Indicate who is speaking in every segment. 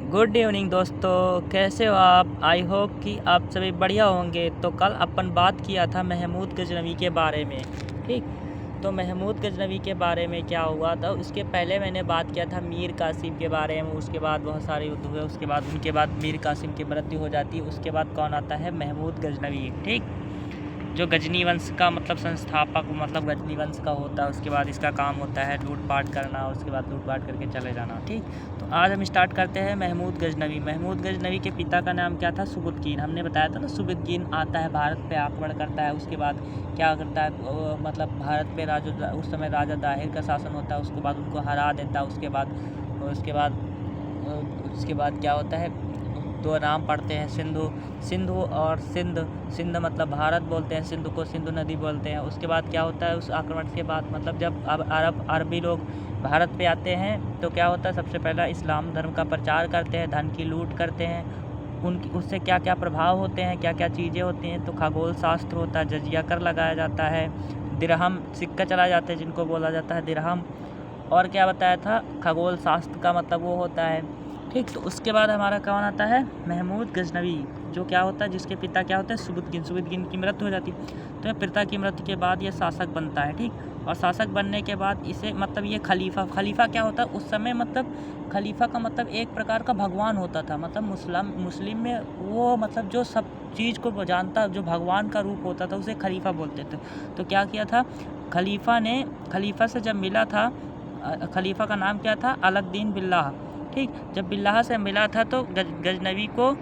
Speaker 1: Good evening दोस्तों, कैसे हो आप। आई होप कि आप सभी बढ़िया होंगे। तो कल अपन बात किया था महमूद गजनवी के बारे में। ठीक, तो महमूद गजनवी के बारे में क्या हुआ था, उसके पहले मैंने बात किया था मीर कासिम के बारे में। उसके बाद बहुत सारे युद्ध हुए, उसके बाद उनके बाद मीर कासिम की मृत्यु हो जाती है। उसके बाद कौन आता है, महमूद गजनवी। ठीक, जो गजनी वंश का मतलब संस्थापक मतलब गजनी वंश का होता है। उसके बाद इसका काम होता है लूटपाट करना, उसके बाद लूटपाट करके चले जाना। ठीक, तो आज हम स्टार्ट करते हैं महमूद गजनवी। महमूद गजनवी के पिता का नाम क्या था, सुबुद्दीन। हमने बताया था ना, सुबुद्दीन आता है भारत पे आक्रमण करता है। उसके बाद क्या करता है, मतलब भारत पे राजा, उस समय राजा दाहिर का शासन होता है। उसके बाद उनको हरा देता है। उसके बाद क्या होता है, दो नाम पढ़ते हैं, सिंधु और सिंध मतलब भारत बोलते हैं, सिंधु को सिंधु नदी बोलते हैं। उसके बाद क्या होता है, उस आक्रमण के बाद मतलब जब अब अरबी लोग भारत पे आते हैं तो क्या होता है, सबसे पहला इस्लाम धर्म का प्रचार करते हैं, धन की लूट करते हैं। उनकी उससे क्या क्या प्रभाव होते हैं, क्या क्या चीज़ें होती हैं, तो खगोल शास्त्र होता है, जजिया कर लगाया जाता है, दिरहम सिक्का चला जाता है जिनको बोला जाता है दिरहम। और क्या बताया था, खगोल शास्त्र का मतलब वो होता है। ठीक, तो उसके बाद हमारा कौन आता है, महमूद गजनवी, जो क्या होता है, जिसके पिता क्या होते हैं, सुबुद्दीन की मृत्यु हो जाती है। तो पिता की मृत्यु के बाद ये शासक बनता है। ठीक, और शासक बनने के बाद इसे मतलब ये खलीफा क्या होता है उस समय, मतलब खलीफा का मतलब एक प्रकार का भगवान होता था। मतलब मुस्लिम में वो मतलब जो सब चीज़ को जानता, जो भगवान का रूप होता था, उसे खलीफा बोलते थे। तो क्या किया था, खलीफा से जब मिला था, खलीफा का नाम क्या था, अलउद्दीन बिल्लाह। ठीक, जब बिल्लाह से मिला था तो गजनवी को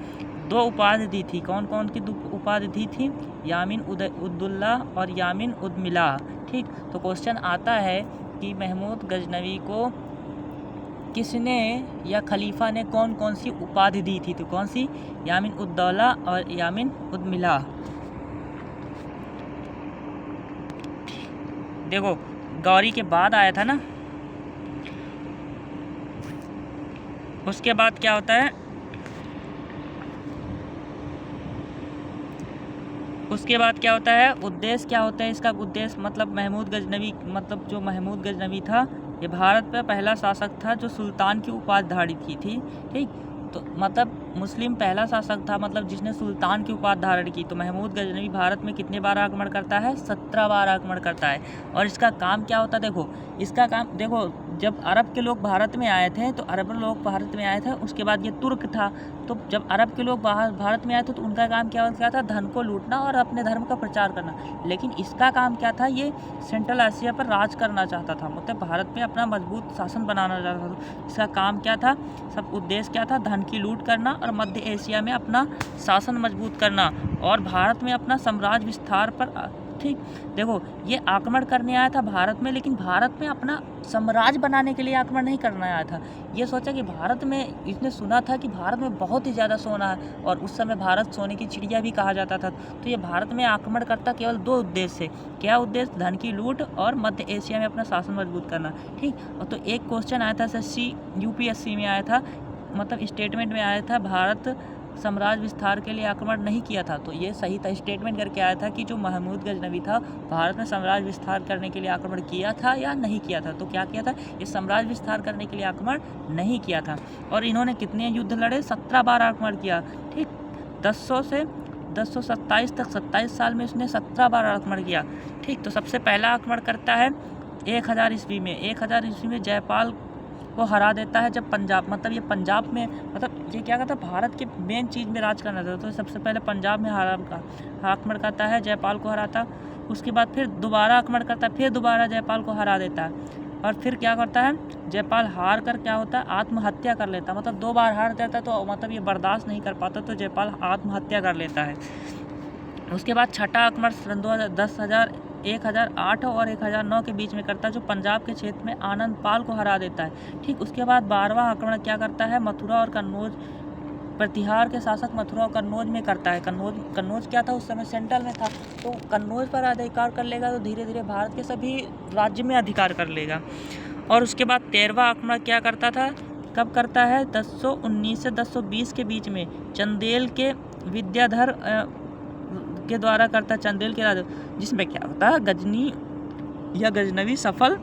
Speaker 1: दो उपाधि दी थी। कौन कौन की उपाधि दी थी, यामीन उद्दुल्ला और यामीन उद्मिलाह। ठीक, तो क्वेश्चन आता है कि महमूद गजनवी को किसने या खलीफा ने कौन कौन सी उपाधि दी थी, तो कौन सी, यामीन उद्दौला और यामीन उद्मिलाह। देखो, गौरी के बाद आया था ना, उसके बाद क्या होता है, उसके बाद क्या होता है, उद्देश्य क्या होता है इसका, उद्देश्य मतलब महमूद गजनवी, मतलब जो महमूद गजनवी था ये भारत का पहला शासक था जो सुल्तान की उपाधि की थी। ठीक, तो मतलब मुस्लिम पहला शासक था मतलब जिसने सुल्तान की उपाधि धारण की। तो महमूद गजनवी भारत में कितने बार आक्रमण करता है, 17 बार आक्रमण करता है। और इसका काम क्या होता है, देखो इसका काम देखो, जब अरब के लोग भारत में आए थे तो अरब लोग भारत में आए थे, उसके बाद ये तुर्क था। तो जब अरब के लोग भारत में आए थे तो उनका काम क्या था, धन को लूटना और अपने धर्म का प्रचार करना। लेकिन इसका काम क्या था, ये सेंट्रल एशिया पर राज करना चाहता था, मतलब भारत में अपना मजबूत शासन बनाना चाहता था। इसका काम क्या था, सब उद्देश्य क्या था, धन की लूट करना और मध्य एशिया में अपना शासन मजबूत करना और भारत में अपना साम्राज्य विस्तार पर। ठीक, देखो ये आक्रमण करने आया था भारत में, लेकिन भारत में अपना साम्राज्य बनाने के लिए आक्रमण नहीं करना आया था। ये सोचा कि भारत में, इसने सुना था कि भारत में बहुत ही ज़्यादा सोना है और उस समय भारत सोने की चिड़िया भी कहा जाता था। तो ये भारत में आक्रमण करता केवल दो उद्देश्य से, क्या उद्देश्य, धन की लूट और मध्य एशिया में अपना शासन मजबूत करना। ठीक, तो एक क्वेश्चन आया था एसएससी यूपीएससी में आया था, मतलब स्टेटमेंट में आया था, भारत साम्राज्य विस्तार के लिए आक्रमण नहीं किया था। तो ये सही था, स्टेटमेंट करके आया था कि जो महमूद गजनवी था भारत में साम्राज्य विस्तार करने के लिए आक्रमण किया था या नहीं किया था। तो क्या किया था, ये साम्राज्य विस्तार करने के लिए आक्रमण नहीं किया था। और इन्होंने कितने युद्ध लड़े, 17 बार आक्रमण किया। ठीक, 1000 से 1027 तक, 27 साल में इसने 17 बार आक्रमण किया। ठीक, तो सबसे पहला आक्रमण करता है 1000 ईस्वी में। 1000 ईस्वी में जयपाल को हरा देता है। जब पंजाब, मतलब ये पंजाब में, मतलब ये क्या करता है, भारत के मेन चीज़ में राज करना था। तो सबसे पहले पंजाब में आक्रमण करता है, जयपाल को हराता। उसके बाद फिर दोबारा आक्रमण करता है, फिर दोबारा जयपाल को हरा देता है। और फिर क्या करता है, जयपाल हार कर क्या होता है, आत्महत्या कर लेता है। मतलब 2 बार हार जाता है तो मतलब ये बर्दाश्त नहीं कर पाता, तो जयपाल आत्महत्या कर लेता है। उसके बाद छठा आक्रमण सन 1008 और 1009 के बीच में करता है, जो पंजाब के क्षेत्र में आनंदपाल को हरा देता है। ठीक, उसके बाद 12वां आक्रमण क्या करता है, मथुरा और कन्नौज, प्रतिहार के शासक मथुरा और कन्नौज में करता है। कन्नौज क्या था, उस समय सेंट्रल में था। तो कन्नौज पर अधिकार कर लेगा तो धीरे धीरे भारत के सभी राज्य में अधिकार कर लेगा। और उसके बाद 13वां आक्रमण क्या करता था, कब करता है, 1019 से 1020 के बीच में चंदेल के विद्याधर के द्वारा करता, चंदेल के राजा, जिसमें क्या होता है, गजनी या गजनवी सफल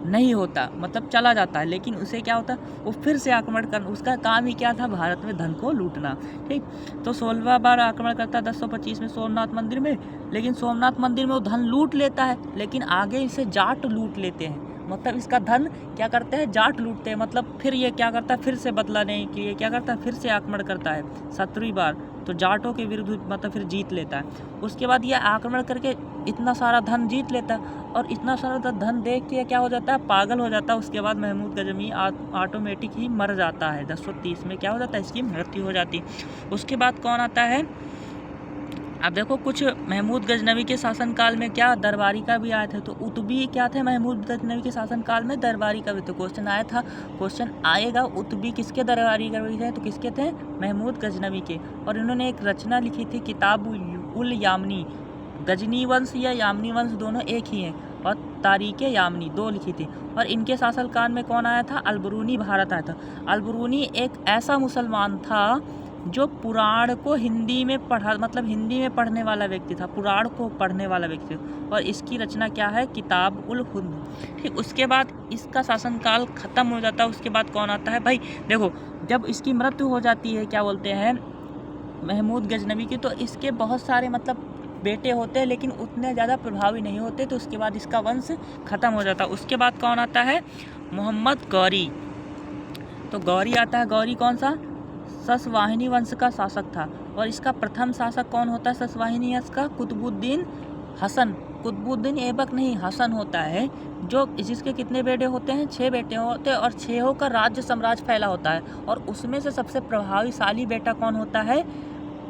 Speaker 1: नहीं होता, मतलब चला जाता है, लेकिन उसे क्या होता है, वो फिर से आक्रमण कर, उसका काम ही क्या था, भारत में धन को लूटना। ठीक, तो 16 बार आक्रमण करता है 1025 में सोमनाथ मंदिर में, लेकिन सोमनाथ मंदिर में वो धन लूट लेता है, लेकिन आगे इसे जाट लूट लेते हैं, मतलब इसका धन क्या करते हैं, जाट लूटते हैं। मतलब फिर ये क्या करता है, फिर से बदला लेने के लिए क्या करता है, फिर से आक्रमण करता है 17वीं बार, तो जाटों के विरुद्ध मतलब फिर जीत लेता है। उसके बाद ये आक्रमण करके इतना सारा धन जीत लेता है, और इतना सारा धन देख के क्या हो जाता है, पागल हो जाता है। उसके बाद महमूद गजनवी ऑटोमेटिक ही मर जाता है, 1030 में क्या हो जाता है, इसकी मृत्यु हो जाती है। उसके बाद कौन आता है, अब देखो कुछ महमूद गजनवी के शासनकाल में क्या दरबारी का भी आए थे, तो उतबी क्या थे महमूद गजनवी के शासनकाल में, दरबारी का भी। तो क्वेश्चन आया था, क्वेश्चन आएगा उतबी किसके दरबारी का भी थे, तो किसके थे, महमूद गजनवी के। और इन्होंने एक रचना लिखी थी किताब उल यामनी, गजनी वंश या यामनी वंश दोनों एक ही हैं, और तारीख़ यामनी 2 लिखी थी। और इनके शासनकाल में कौन आया था, अलबरूनी भारत आया था। अलबरूनी एक ऐसा मुसलमान था जो पुराण को हिंदी में पढ़ा, मतलब हिंदी में पढ़ने वाला व्यक्ति था, पुराण को पढ़ने वाला व्यक्ति, और इसकी रचना क्या है, किताब उल हिंद। ठीक, उसके बाद इसका शासनकाल ख़त्म हो जाता है। उसके बाद कौन आता है भाई, देखो जब इसकी मृत्यु हो जाती है, क्या बोलते हैं, महमूद गजनवी की, तो इसके बहुत सारे मतलब बेटे होते हैं, लेकिन उतने ज़्यादा प्रभावी नहीं होते, तो उसके बाद इसका वंश ख़त्म हो जाता है। उसके बाद कौन आता है, मोहम्मद गौरी। तो गौरी आता है, गौरी कौन सा, ससवाहिनी वंश का शासक था, और इसका प्रथम शासक कौन होता है ससवाहिनी वंश का, कुतुबुद्दीन हसन, कुतुबुद्दीन ऐबक नहीं, हसन होता है, जो जिसके कितने बेटे होते हैं, 6 बेटे होते हैं, और 6 का राज्य साम्राज्य फैला होता है, और उसमें से सबसे प्रभावशाली बेटा कौन होता है,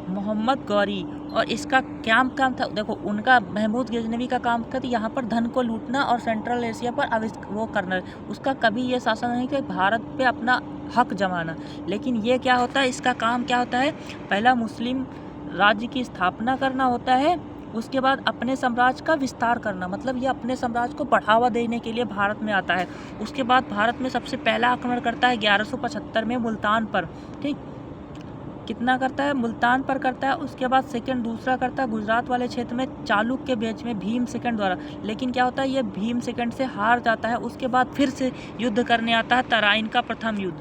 Speaker 1: मोहम्मद गौरी। और इसका क्या काम था, देखो उनका महमूद गजनवी का काम था यहाँ पर धन को लूटना और सेंट्रल एशिया पर वो करना। उसका कभी ये शासन नहीं कि भारत पे अपना हक जमाना, लेकिन ये क्या होता है, इसका काम क्या होता है, पहला मुस्लिम राज्य की स्थापना करना होता है, उसके बाद अपने साम्राज्य का विस्तार करना, मतलब ये अपने साम्राज्य को बढ़ावा देने के लिए भारत में आता है। उसके बाद भारत में सबसे पहला आक्रमण करता है 1175 में मुल्तान पर। ठीक, कितना करता है, मुल्तान पर करता है। उसके बाद सेकंड दूसरा करता है गुजरात वाले क्षेत्र में चालुक्य के बीच में भीम सेकंड द्वारा, लेकिन क्या होता है, ये भीम सेकंड से हार जाता है। उसके बाद फिर से युद्ध करने आता है, तराइन का प्रथम युद्ध।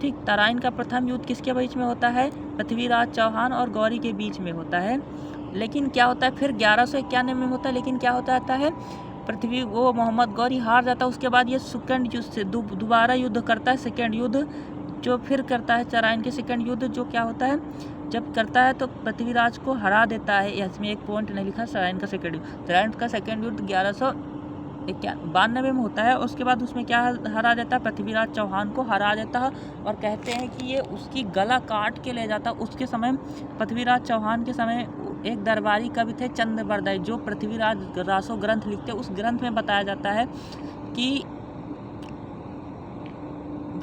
Speaker 1: ठीक, तराइन का प्रथम युद्ध किसके बीच में होता है, पृथ्वीराज चौहान और गौरी के बीच में होता है। लेकिन क्या होता है, फिर 1191 में होता है, लेकिन क्या होता है, वो मोहम्मद गौरी हार जाता है। उसके बाद ये सेकंड युद्ध से दोबारा युद्ध करता है, सेकंड युद्ध जो फिर करता है तराइन के सेकंड युद्ध, जो क्या होता है, जब करता है तो पृथ्वीराज को हरा देता है। इसमें एक पॉइंट नहीं लिखा, तराइन का सेकंड युद्ध, तराइन का सेकंड युद्ध 1192 में होता है। उसके बाद उसमें क्या हरा देता है, पृथ्वीराज चौहान को हरा देता है, और कहते हैं कि ये उसकी गला काट के ले जाता। उसके समय पृथ्वीराज चौहान के समय एक दरबारी कवि थे चंद्रबरदाई, जो पृथ्वीराज रासो ग्रंथ लिखते, उस ग्रंथ में बताया जाता है कि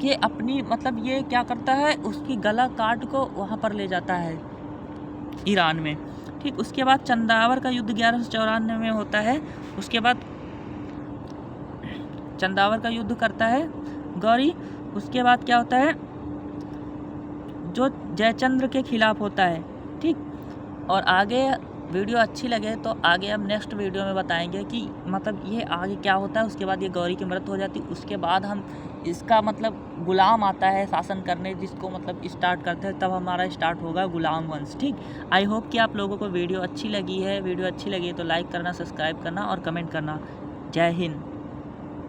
Speaker 1: ये अपनी मतलब ये क्या करता है, उसकी गला काट को वहाँ पर ले जाता है ईरान में। ठीक, उसके बाद चंदावर का युद्ध 1194 में होता है। उसके बाद चंदावर का युद्ध करता है गौरी। उसके बाद क्या होता है, जो जयचंद्र के खिलाफ होता है। ठीक, और आगे वीडियो अच्छी लगे तो आगे हम नेक्स्ट वीडियो में बताएंगे कि मतलब ये आगे क्या होता है। उसके बाद ये गौरी की मृत्यु हो जाती है। उसके बाद हम इसका मतलब गुलाम आता है शासन करने, जिसको मतलब स्टार्ट करते हैं, तब हमारा स्टार्ट होगा गुलाम वंश। ठीक, आई होप कि आप लोगों को वीडियो अच्छी लगी है। वीडियो अच्छी लगी तो लाइक करना, सब्सक्राइब करना और कमेंट करना। जय हिंद।